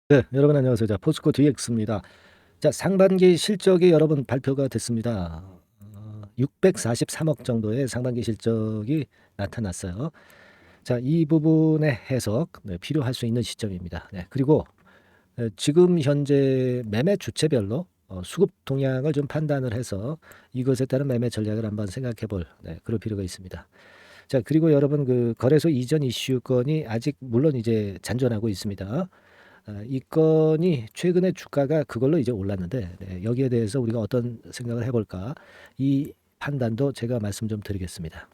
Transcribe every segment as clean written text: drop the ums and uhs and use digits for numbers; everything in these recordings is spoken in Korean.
네, 여러분 안녕하세요. 자, 포스코 DX입니다. 자, 상반기 실적이 여러분 발표가 됐습니다. 643억 정도의 상반기 실적이 나타났어요. 자, 이 부분의 해석 필요할 수 있는 시점입니다. 네, 그리고 지금 현재 매매 주체별로 수급 동향을 좀 판단을 해서 이것에 따른 매매 전략을 한번 생각해 볼 그럴 필요가 있습니다. 자, 그리고 여러분 그 거래소 이전 이슈 건이 아직 물론 이제 잔존하고 있습니다. 이 건이 최근에 주가가 그걸로 이제 올랐는데 여기에 대해서 우리가 어떤 생각을 해볼까? 이 판단도 제가 말씀 좀 드리겠습니다.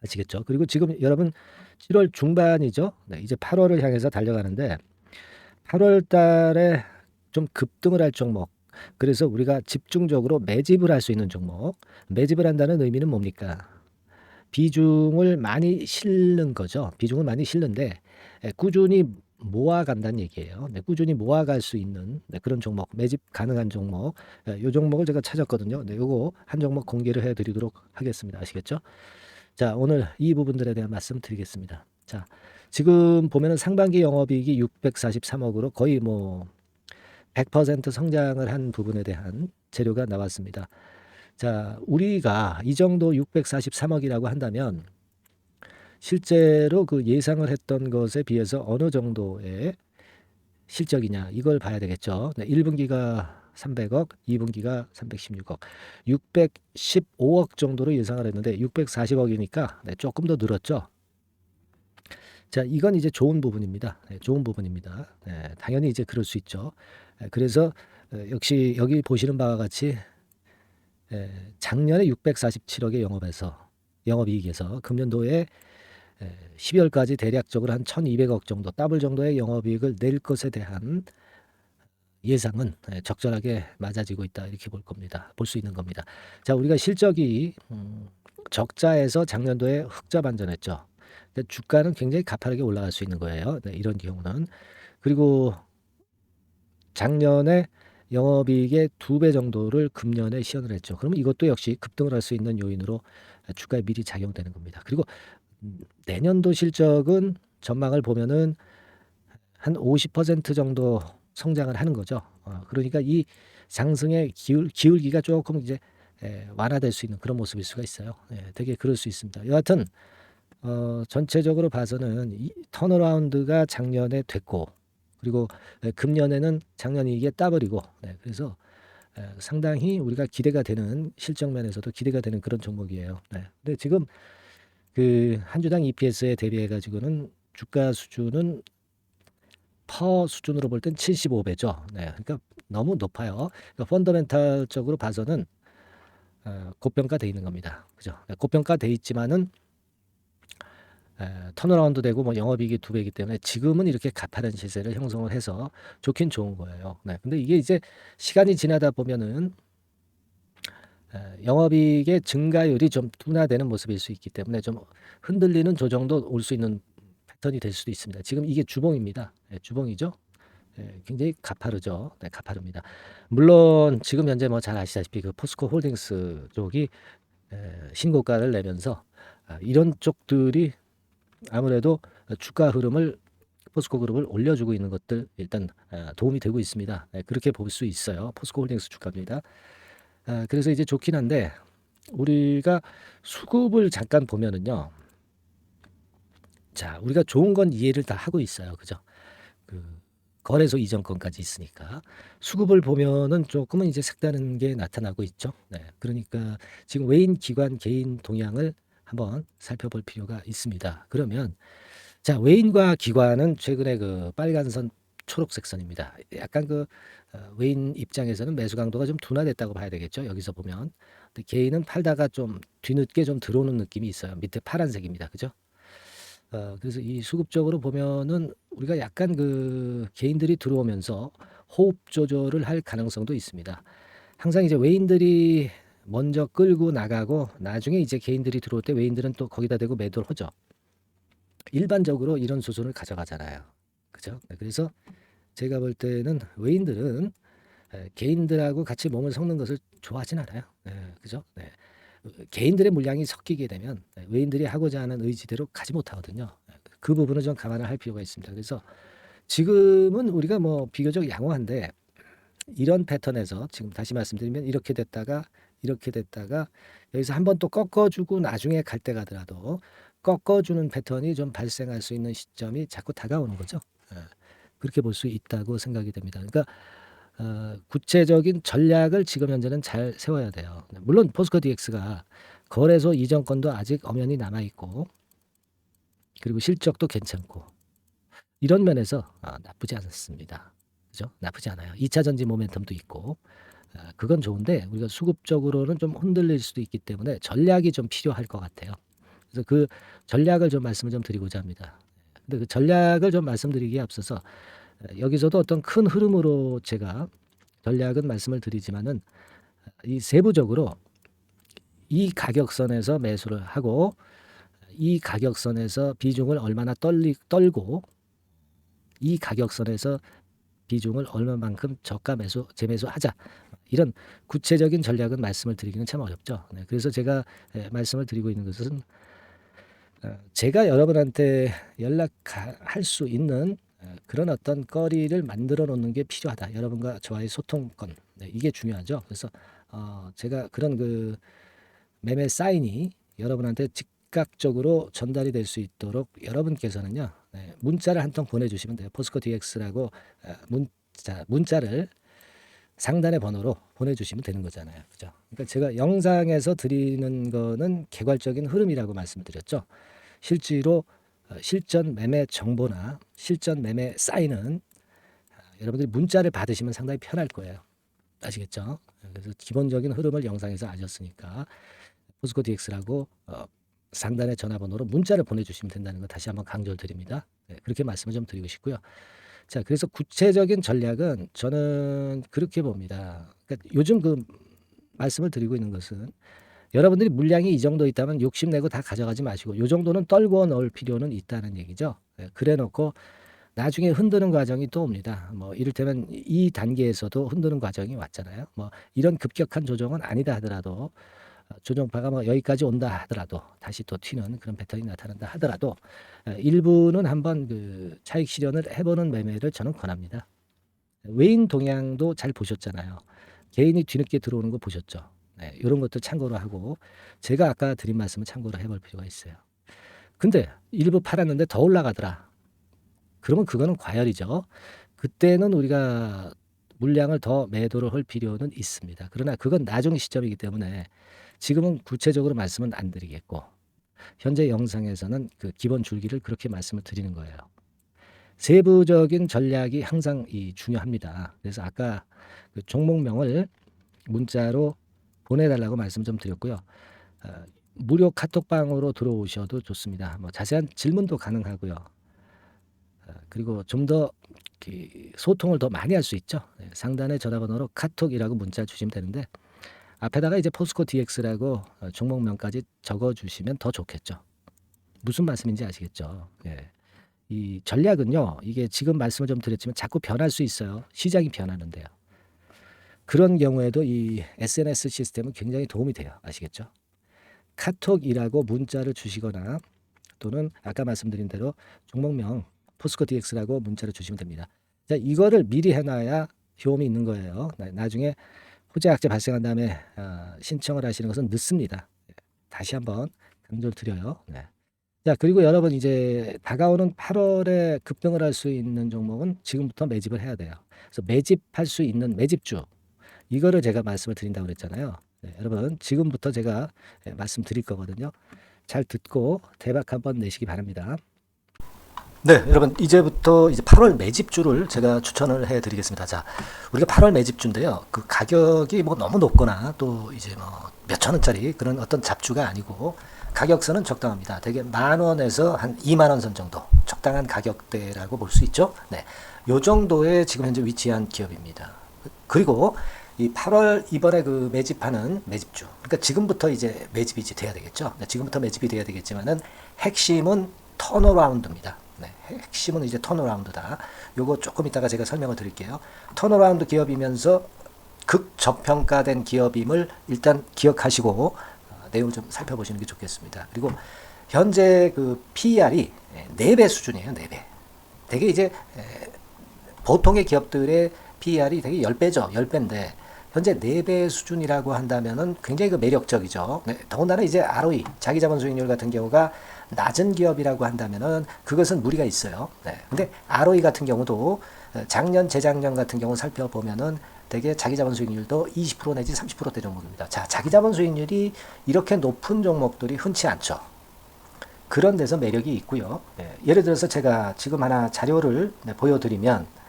아시겠죠? 그리고 지금 여러분 7월 중반이죠. 이제 8월을 향해서 달려가는데 8월 달에 좀 급등을 할 종목. 그래서 우리가 집중적으로 매집을 할 수 있는 종목. 매집을 한다는 의미는 뭡니까? 비중을 많이 실는 거죠. 비중을 많이 실는데 꾸준히 모아간다는 얘기예요. 꾸준히 모아갈 수 있는 그런 종목, 매집 가능한 종목, 요 종목을 제가 찾았거든요. 요거 한 종목 공개를 해드리도록 하겠습니다. 아시겠죠? 자, 오늘 이 부분들에 대한 말씀 드리겠습니다. 자, 지금 보면은 상반기 영업이익이 643억으로 거의 뭐 100% 성장을 한 부분에 대한 재료가 나왔습니다. 자, 우리가 이 정도 643억이라고 한다면 실제로 그 예상을 했던 것에 비해서 어느 정도의 실적이냐 이걸 봐야 되겠죠. 1분기가 300억, 2분기가 316억, 615억 정도로 예상을 했는데 640억이니까 조금 더 늘었죠. 자, 이건 이제 좋은 부분입니다. 좋은 부분입니다. 당연히 이제 그럴 수 있죠. 그래서 역시 여기 보시는 바와 같이 작년에 647억의 영업이익에서 금년도에 12월까지 대략적으로 한 1,200억 정도, 더블 정도의 영업이익을 낼 것에 대한 예상은 적절하게 맞아지고 있다 이렇게 볼 겁니다. 볼 수 있는 겁니다. 자, 우리가 실적이 적자에서 작년도에 흑자 반전했죠. 근데 주가는 굉장히 가파르게 올라갈 수 있는 거예요. 이런 경우는. 그리고 작년에 영업이익의 2배 정도를 금년에 시현을 했죠. 그러면 이것도 역시 급등을 할 수 있는 요인으로 주가에 미리 작용되는 겁니다. 그리고 내년도 실적은 전망을 보면은 한 50% 정도 성장을 하는 거죠. 그러니까 이 상승의 기울기가 조금 이제 완화될 수 있는 그런 모습일 수가 있어요. 되게 그럴 수 있습니다. 여하튼 전체적으로 봐서는 이 턴어라운드가 작년에 됐고 그리고 금년에는 작년 이익의 더블이고 그래서 상당히 우리가 기대가 되는 실적 면에서도 기대가 되는 그런 종목이에요. 근데 지금 그 한 주당 EPS에 대비해 가지고는 주가 수준은 퍼 수준으로 볼 땐 75배죠. 그러니까 너무 높아요. 그러니까 펀더멘탈적으로 봐서는 고평가돼 있는 겁니다. 그죠? 고평가돼 있지만은 턴어라운드 되고 뭐 영업이익이 2배이기 때문에 지금은 이렇게 가파른 시세를 형성을 해서 좋긴 좋은 거예요. 근데 이게 이제 시간이 지나다 보면은 영업이익의 증가율이 좀 둔화되는 모습일 수 있기 때문에 좀 흔들리는 조정도 올 수 있는 패턴이 될 수도 있습니다. 지금 이게 주봉입니다. 주봉이죠. 굉장히 가파르죠. 가파릅니다. 물론 지금 현재 뭐 잘 아시다시피 그 포스코 홀딩스 쪽이 신고가를 내면서 이런 쪽들이 아무래도 주가 흐름을 포스코 그룹을 올려주고 있는 것들 일단 도움이 되고 있습니다. 그렇게 볼 수 있어요. 포스코 홀딩스 주가입니다. 그래서 이제 좋긴 한데 우리가 수급을 잠깐 보면은요. 자, 우리가 좋은 건 이해를 다 하고 있어요. 그죠? 그 거래소 이전 건까지 있으니까 수급을 보면은 조금은 이제 색다른 게 나타나고 있죠. 그러니까 지금 외인 기관 개인 동향을 한번 살펴볼 필요가 있습니다. 그러면 자, 외인과 기관은 최근에 그 빨간 선 초록색 선입니다. 약간 그 외인 입장에서는 매수 강도가 좀 둔화됐다고 봐야 되겠죠. 여기서 보면. 근데 개인은 팔다가 좀 뒤늦게 좀 들어오는 느낌이 있어요. 밑에 파란색입니다. 그죠? 그래서 이 수급적으로 보면은 우리가 약간 그 개인들이 들어오면서 호흡 조절을 할 가능성도 있습니다. 항상 이제 외인들이 먼저 끌고 나가고 나중에 이제 개인들이 들어올 때 외인들은 또 거기다 대고 매도를 하죠. 일반적으로 이런 수순을 가져가잖아요. 그죠? 그래서 제가 볼 때는 외인들은 개인들하고 같이 몸을 섞는 것을 좋아하진 않아요. 그죠? 개인들의 물량이 섞이게 되면 외인들이 하고자 하는 의지대로 가지 못하거든요. 그 부분을 좀 감안을 할 필요가 있습니다. 그래서 지금은 우리가 뭐 비교적 양호한데 이런 패턴에서 지금 다시 말씀드리면 이렇게 됐다가 여기서 한번 또 꺾어주고 나중에 갈 때 가더라도 꺾어주는 패턴이 좀 발생할 수 있는 시점이 자꾸 다가오는 거죠. 예. 그렇게 볼 수 있다고 생각이 됩니다. 그러니까 구체적인 전략을 지금 현재는 잘 세워야 돼요. 물론 포스코 DX가 거래소 이전 건도 아직 엄연히 남아 있고 그리고 실적도 괜찮고 이런 면에서 나쁘지 않습니다. 그죠? 나쁘지 않아요. 2차 전지 모멘텀도 있고 그건 좋은데 우리가 수급적으로는 좀 흔들릴 수도 있기 때문에 전략이 좀 필요할 것 같아요. 그래서 그 전략을 좀 말씀을 좀 드리고자 합니다. 근데 그 전략을 좀 말씀드리기에 앞서서 여기서도 어떤 큰 흐름으로 제가 전략은 말씀을 드리지만은 이 세부적으로 이 가격선에서 매수를 하고 이 가격선에서 비중을 얼마나 떨고 이 가격선에서 비중을 얼마만큼 저가 매수 재매수하자 이런 구체적인 전략은 말씀을 드리기는 참 어렵죠. 네, 그래서 제가 말씀을 드리고 있는 것은 제가 여러분한테 연락할 수 있는 그런 어떤 거리를 만들어 놓는 게 필요하다. 여러분과 저와의 소통권 네, 이게 중요하죠. 그래서 제가 그런 그 매매 사인이 여러분한테 즉각적으로 전달이 될 수 있도록 여러분께서는요 네, 문자를 한 통 보내주시면 돼요. 포스코 DX라고 문자를 상단의 번호로 보내주시면 되는 거잖아요. 그죠? 그러니까 제가 영상에서 드리는 거는 개괄적인 흐름이라고 말씀드렸죠. 실제로 실전 매매 정보나 실전 매매 사인은 여러분들이 문자를 받으시면 상당히 편할 거예요. 아시겠죠? 그래서 기본적인 흐름을 영상에서 아셨으니까 포스코 DX라고 상단의 전화번호로 문자를 보내주시면 된다는 거 다시 한번 강조를 드립니다. 네, 그렇게 말씀을 좀 드리고 싶고요. 자, 그래서 구체적인 전략은 저는 그렇게 봅니다. 그러니까 요즘 그 말씀을 드리고 있는 것은 여러분들이 물량이 이 정도 있다면 욕심내고 다 가져가지 마시고 요 정도는 떨고 넣을 필요는 있다는 얘기죠. 네, 그래 놓고 나중에 흔드는 과정이 또 옵니다. 뭐 이를테면 이 단계에서도 흔드는 과정이 왔잖아요. 뭐 이런 급격한 조정은 아니다 하더라도 조정파가 뭐 여기까지 온다 하더라도 다시 또 튀는 그런 패턴이 나타난다 하더라도 일부는 한번 그 차익 실현을 해보는 매매를 저는 권합니다. 외인 동향도 잘 보셨잖아요. 개인이 뒤늦게 들어오는 거 보셨죠. 네, 이런 것도 참고로 하고 제가 아까 드린 말씀을 참고로 해볼 필요가 있어요. 근데 일부 팔았는데 더 올라가더라. 그러면 그거는 과열이죠. 그때는 우리가 물량을 더 매도를 할 필요는 있습니다. 그러나 그건 나중 시점이기 때문에 지금은 구체적으로 말씀은 안 드리겠고 현재 영상에서는 그 기본 줄기를 그렇게 말씀을 드리는 거예요. 세부적인 전략이 항상 중요합니다. 그래서 아까 그 종목명을 문자로 보내달라고 말씀 좀 드렸고요. 무료 카톡방으로 들어오셔도 좋습니다. 뭐 자세한 질문도 가능하고요. 그리고 좀 더 소통을 더 많이 할 수 있죠. 상단의 전화번호로 카톡이라고 문자 주시면 되는데 앞에다가 이제 포스코 DX라고 종목명까지 적어주시면 더 좋겠죠. 무슨 말씀인지 아시겠죠? 예. 이 전략은요, 이게 지금 말씀을 좀 드렸지만 자꾸 변할 수 있어요. 시장이 변하는데요. 그런 경우에도 이 SNS 시스템은 굉장히 도움이 돼요. 아시겠죠? 카톡이라고 문자를 주시거나 또는 아까 말씀드린 대로 종목명 포스코 DX라고 문자를 주시면 됩니다. 자, 이거를 미리 해놔야 효험이 있는 거예요. 나중에 호재악재 발생한 다음에 신청을 하시는 것은 늦습니다. 다시 한번 강조를 드려요. 네. 자, 그리고 여러분 이제 다가오는 8월에 급등을 할 수 있는 종목은 지금부터 매집을 해야 돼요. 그래서 매집할 수 있는 매집주 이거를 제가 말씀을 드린다고 그랬잖아요. 네, 여러분 지금부터 제가 말씀드릴 거거든요. 잘 듣고 대박 한번 내시기 바랍니다. 네, 여러분 이제부터 이제 8월 매집주를 제가 추천을 해드리겠습니다. 자, 우리가 8월 매집주인데요. 그 가격이 뭐 너무 높거나 또 이제 뭐 몇천 원짜리 그런 어떤 잡주가 아니고 가격선은 적당합니다. 대개 10,000원에서 한 20,000원 선 정도 적당한 가격대라고 볼 수 있죠. 네, 요 정도에 지금 현재 위치한 기업입니다. 그리고 이 8월 이번에 그 매집하는 매집주, 그러니까 지금부터 이제 매집이 이제 돼야 되겠죠. 네, 지금부터 매집이 돼야 되겠지만은 핵심은 턴어라운드입니다. 네, 핵심은 이제 턴어라운드다. 요거 조금 이따가 제가 설명을 드릴게요. 턴어라운드 기업이면서 극저평가된 기업임을 일단 기억하시고 내용을 좀 살펴보시는 게 좋겠습니다. 그리고 현재 그 PER이 4배 수준이에요. 4배. 되게 이제 보통의 기업들의 PER이 되게 10배죠. 10배인데 현재 4배 수준이라고 한다면은 굉장히 그 매력적이죠. 네, 더군다나 이제 ROE, 자기자본 수익률 같은 경우가 낮은 기업이라고 한다면은 그것은 무리가 있어요. 네. 근데 ROE 같은 경우도 작년, 재작년 같은 경우 살펴보면은 되게 자기자본 수익률도 20% 내지 30%대 종목입니다. 자, 자기자본 수익률이 이렇게 높은 종목들이 흔치 않죠. 그런 데서 매력이 있고요. 네, 예를 들어서 제가 지금 하나 자료를 보여드리면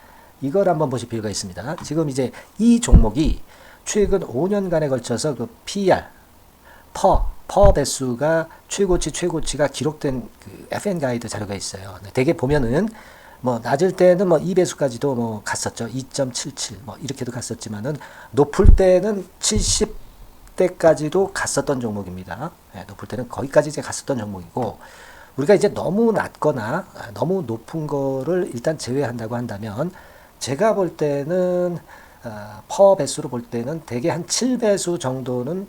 이걸 한번 보실 필요가 있습니다. 지금 이제 이 종목이 최근 5년간에 걸쳐서 그 PER, 퍼 배수가 최고치가 기록된 그 FN 가이드 자료가 있어요. 네, 대개 보면은 뭐 낮을 때는 뭐 2배수까지도 뭐 갔었죠. 2.77 뭐 이렇게도 갔었지만은 높을 때는 70대까지도 갔었던 종목입니다. 네, 높을 때는 거기까지 이제 갔었던 종목이고 우리가 이제 너무 낮거나 너무 높은 거를 일단 제외한다고 한다면 제가 볼 때는 퍼 배수로 볼 때는 대개 한 7배수 정도는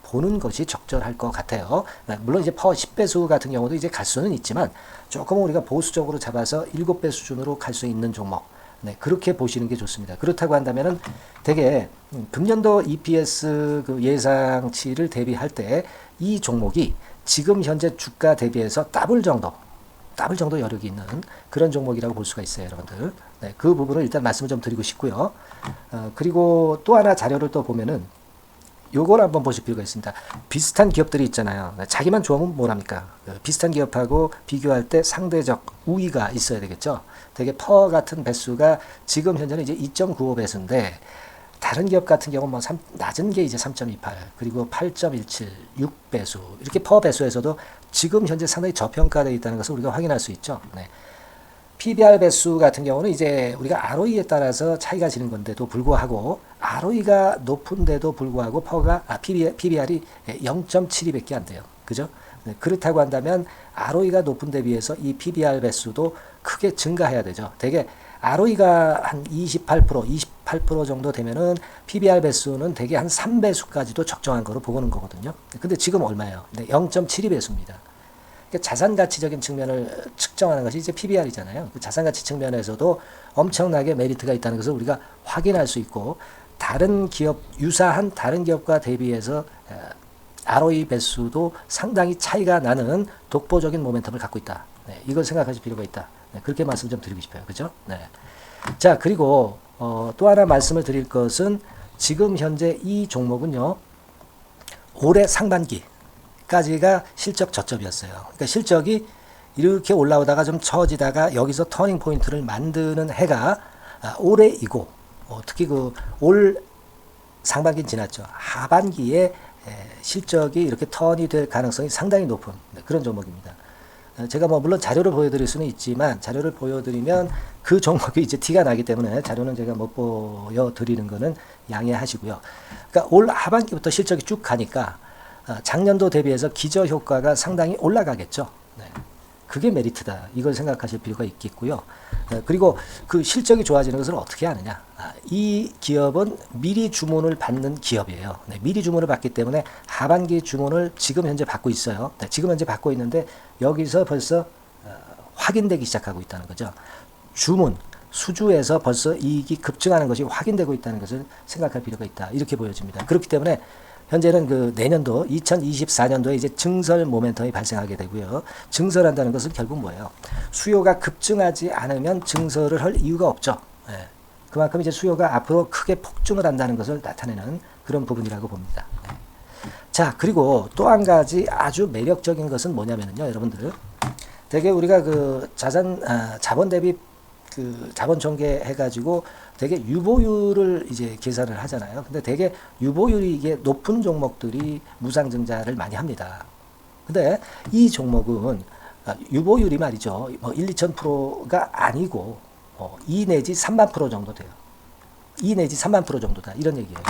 보는 것이 적절할 것 같아요. 물론 이제 퍼 10배수 같은 경우도 이제 갈 수는 있지만 조금 우리가 보수적으로 잡아서 7배 수준으로 갈 수 있는 종목. 네, 그렇게 보시는 게 좋습니다. 그렇다고 한다면은 되게 금년도 EPS 그 예상치를 대비할 때 이 종목이 지금 현재 주가 대비해서 더블 정도 여력이 있는 그런 종목이라고 볼 수가 있어요, 여러분들. 네, 그 부분을 일단 말씀을 좀 드리고 싶고요. 그리고 또 하나 자료를 또 보면은 요걸 한번 보실 필요가 있습니다. 비슷한 기업들이 있잖아요. 자기만 좋으면 뭐랍니까? 비슷한 기업하고 비교할 때 상대적 우위가 있어야 되겠죠. 되게 퍼 같은 배수가 지금 현재는 이제 2.95배수인데 다른 기업 같은 경우는 뭐 낮은 게 이제 3.28 그리고 8.17 6배수 이렇게 퍼 배수에서도 지금 현재 상당히 저평가되어 있다는 것을 우리가 확인할 수 있죠. 네. PBR 배수 같은 경우는 이제 우리가 ROE에 따라서 차이가 지는 건데도 불구하고 ROE가 높은데도 불구하고 PBR이 0.72밖에 안 돼요. 그죠? 네, 그렇다고 한다면 ROE가 높은 데 비해서 이 PBR 배수도 크게 증가해야 되죠. 되게 ROE가 한 28% 정도 되면은 PBR 배수는 되게 한 3배수까지도 적정한 거로 보고는 거거든요. 근데 지금 얼마예요? 네, 0.72배수입니다. 자산 가치적인 측면을 측정하는 것이 이제 PBR이잖아요. 그 자산 가치 측면에서도 엄청나게 메리트가 있다는 것을 우리가 확인할 수 있고 다른 기업 유사한 다른 기업과 대비해서 ROE 배수도 상당히 차이가 나는 독보적인 모멘텀을 갖고 있다. 네, 이걸 생각하실 필요가 있다. 네, 그렇게 말씀 좀 드리고 싶어요. 그죠? 네. 자, 그리고 또 하나 말씀을 드릴 것은 지금 현재 이 종목은요. 올해 상반기 까지가 실적 저점이었어요. 그러니까 실적이 이렇게 올라오다가 좀 처지다가 여기서 터닝 포인트를 만드는 해가 올해이고 특히 그 올 상반기는 지났죠. 하반기에 실적이 이렇게 턴이 될 가능성이 상당히 높은 그런 종목입니다. 제가 뭐 물론 자료를 보여드릴 수는 있지만 자료를 보여드리면 그 종목이 이제 티가 나기 때문에 자료는 제가 못 보여드리는 거는 양해하시고요. 그러니까 올 하반기부터 실적이 쭉 가니까 작년도 대비해서 기저 효과가 상당히 올라가겠죠. 네. 그게 메리트다. 이걸 생각하실 필요가 있겠고요. 그리고 그 실적이 좋아지는 것을 어떻게 하느냐. 이 기업은 미리 주문을 받는 기업이에요. 네. 미리 주문을 받기 때문에 하반기 주문을 지금 현재 받고 있어요. 네. 지금 현재 받고 있는데 여기서 벌써 확인되기 시작하고 있다는 거죠. 주문, 수주에서 벌써 이익이 급증하는 것이 확인되고 있다는 것을 생각할 필요가 있다. 이렇게 보여집니다. 그렇기 때문에 현재는 그 내년도 2024년도에 이제 증설 모멘텀이 발생하게 되고요. 증설한다는 것은 결국 뭐예요? 수요가 급증하지 않으면 증설을 할 이유가 없죠. 네. 그만큼 이제 수요가 앞으로 크게 폭증을 한다는 것을 나타내는 그런 부분이라고 봅니다. 네. 자, 그리고 또 한 가지 아주 매력적인 것은 뭐냐면요, 여러분들. 되게 우리가 그 자본 대비 그 자본 전개 해가지고 되게 유보율을 이제 계산을 하잖아요. 근데 되게 유보율이 이게 높은 종목들이 무상증자를 많이 합니다. 근데 이 종목은 유보율이 말이죠. 뭐 1, 2,000%가 아니고 2 내지 3만 프로 정도 돼요. 2 내지 3만 프로 정도다. 이런 얘기예요.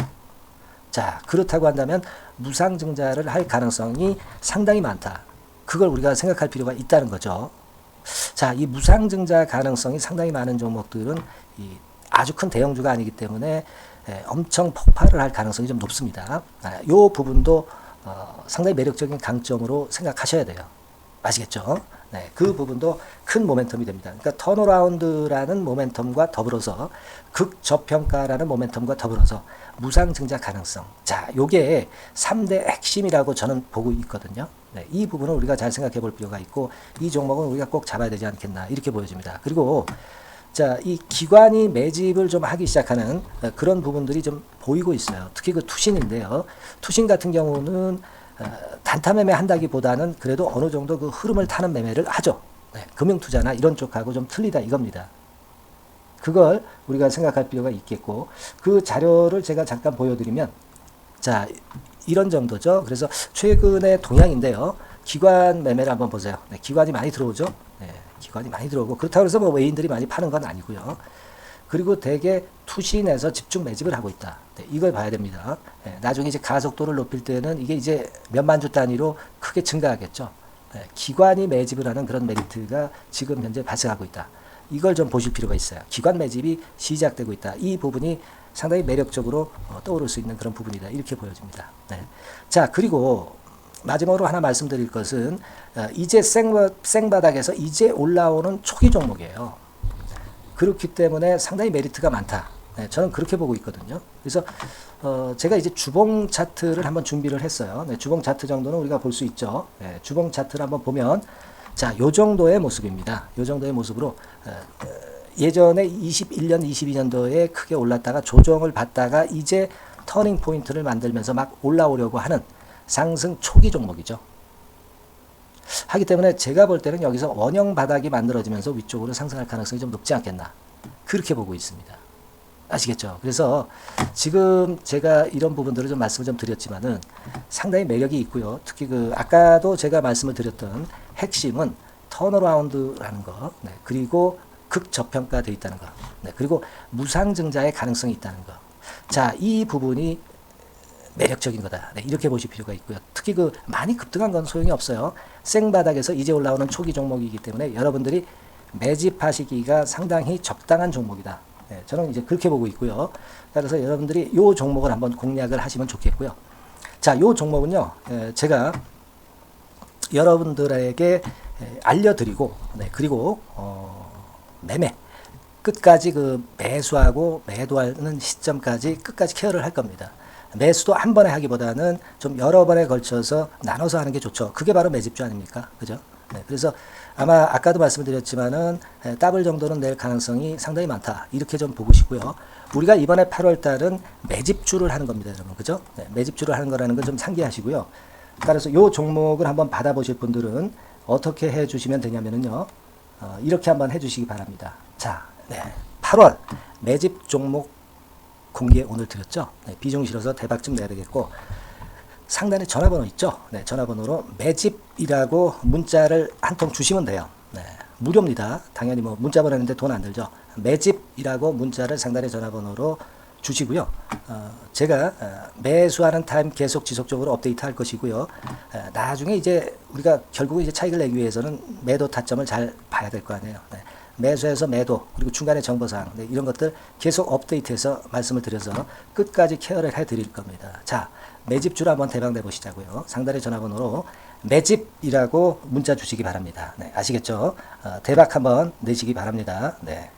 자, 그렇다고 한다면 무상증자를 할 가능성이 상당히 많다. 그걸 우리가 생각할 필요가 있다는 거죠. 자, 이 무상증자 가능성이 상당히 많은 종목들은 아주 큰 대형주가 아니기 때문에 엄청 폭발을 할 가능성이 좀 높습니다. 이 부분도 상당히 매력적인 강점으로 생각하셔야 돼요. 아시겠죠? 네, 그 부분도 큰 모멘텀이 됩니다. 그러니까 턴어라운드라는 모멘텀과 더불어서 극저평가라는 모멘텀과 더불어서 무상증자 가능성. 자, 요게 3대 핵심이라고 저는 보고 있거든요. 네, 이 부분을 우리가 잘 생각해 볼 필요가 있고 이 종목은 우리가 꼭 잡아야 되지 않겠나 이렇게 보여집니다. 그리고 자, 이 기관이 매집을 좀 하기 시작하는 그런 부분들이 좀 보이고 있어요. 특히 그 투신인데요. 투신 같은 경우는 단타 매매 한다기보다는 그래도 어느 정도 그 흐름을 타는 매매를 하죠. 네, 금융투자나 이런 쪽하고 좀 틀리다 이겁니다. 그걸 우리가 생각할 필요가 있겠고 그 자료를 제가 잠깐 보여드리면 자, 이런 정도죠. 그래서 최근의 동향인데요. 기관 매매를 한번 보세요. 네, 기관이 많이 들어오죠. 네, 기관이 많이 들어오고 그렇다고 해서 뭐 외인들이 많이 파는 건 아니고요. 그리고 대개 투신에서 집중 매집을 하고 있다. 네, 이걸 봐야 됩니다. 네, 나중에 이제 가속도를 높일 때는 이게 이제 몇만 주 단위로 크게 증가하겠죠. 네, 기관이 매집을 하는 그런 메리트가 지금 현재 발생하고 있다. 이걸 좀 보실 필요가 있어요. 기관 매집이 시작되고 있다. 이 부분이 상당히 매력적으로 떠오를 수 있는 그런 부분이다. 이렇게 보여집니다. 네. 자, 그리고 마지막으로 하나 말씀드릴 것은 이제 생바닥에서 이제 올라오는 초기 종목이에요. 그렇기 때문에 상당히 메리트가 많다. 네, 저는 그렇게 보고 있거든요. 그래서 제가 이제 주봉 차트를 한번 준비를 했어요. 네, 주봉 차트 정도는 우리가 볼 수 있죠. 네, 주봉 차트를 한번 보면 자, 요 정도의 모습입니다. 요 정도의 모습으로 예전에 21년, 22년도에 크게 올랐다가 조정을 받다가 이제 터닝 포인트를 만들면서 막 올라오려고 하는 상승 초기 종목이죠. 하기 때문에 제가 볼 때는 여기서 원형 바닥이 만들어지면서 위쪽으로 상승할 가능성이 좀 높지 않겠나. 그렇게 보고 있습니다. 아시겠죠? 그래서 지금 제가 이런 부분들을 좀 말씀을 좀 드렸지만은 상당히 매력이 있고요. 특히 그 아까도 제가 말씀을 드렸던 핵심은 턴어라운드라는 거, 네, 그리고 극저평가되어 있다는 거, 네, 그리고 무상증자의 가능성이 있다는 거. 자, 이 부분이 매력적인 거다. 네, 이렇게 보실 필요가 있고요. 특히 그 많이 급등한 건 소용이 없어요. 생바닥에서 이제 올라오는 초기 종목이기 때문에 여러분들이 매집하시기가 상당히 적당한 종목이다. 네, 저는 이제 그렇게 보고 있고요. 따라서 여러분들이 이 종목을 한번 공략을 하시면 좋겠고요. 자, 이 종목은요, 제가 여러분들에게 알려드리고, 네, 그리고 매매 끝까지 그 매수하고 매도하는 시점까지 끝까지 케어를 할 겁니다. 매수도 한 번에 하기보다는 좀 여러 번에 걸쳐서 나눠서 하는 게 좋죠. 그게 바로 매집주 아닙니까? 그죠? 네, 그래서 아마 아까도 말씀드렸지만은 더블 정도는 낼 가능성이 상당히 많다. 이렇게 좀 보시고요. 우리가 이번에 8월 달은 매집주를 하는 겁니다, 여러분. 그죠? 네, 매집주를 하는 거라는 걸 좀 상기하시고요. 따라서 이 종목을 한번 받아보실 분들은 어떻게 해 주시면 되냐면은요. 이렇게 한번 해 주시기 바랍니다. 자, 네, 8월 매집 종목 공개 오늘 드렸죠. 네, 비중 실어서 대박 좀 내야 되겠고 상단에 전화번호 있죠. 네, 전화번호로 매집이라고 문자를 한 통 주시면 돼요. 네, 무료입니다. 당연히 뭐 문자 보내는데 돈 안 들죠. 매집이라고 문자를 상단의 전화번호로 주시고요. 제가 매수하는 타임 계속 지속적으로 업데이트 할 것이고요. 나중에 이제 우리가 결국은 이제 차익을 내기 위해서는 매도 타점을 잘 봐야 될 거 아니에요. 네. 매수해서 매도 그리고 중간에 정보사항 네, 이런 것들 계속 업데이트해서 말씀을 드려서 끝까지 케어를 해드릴 겁니다. 자, 매집주로 한번 대박 내보시자고요. 상단의 전화번호로 매집이라고 문자 주시기 바랍니다. 네, 아시겠죠? 대박 한번 내시기 바랍니다. 네.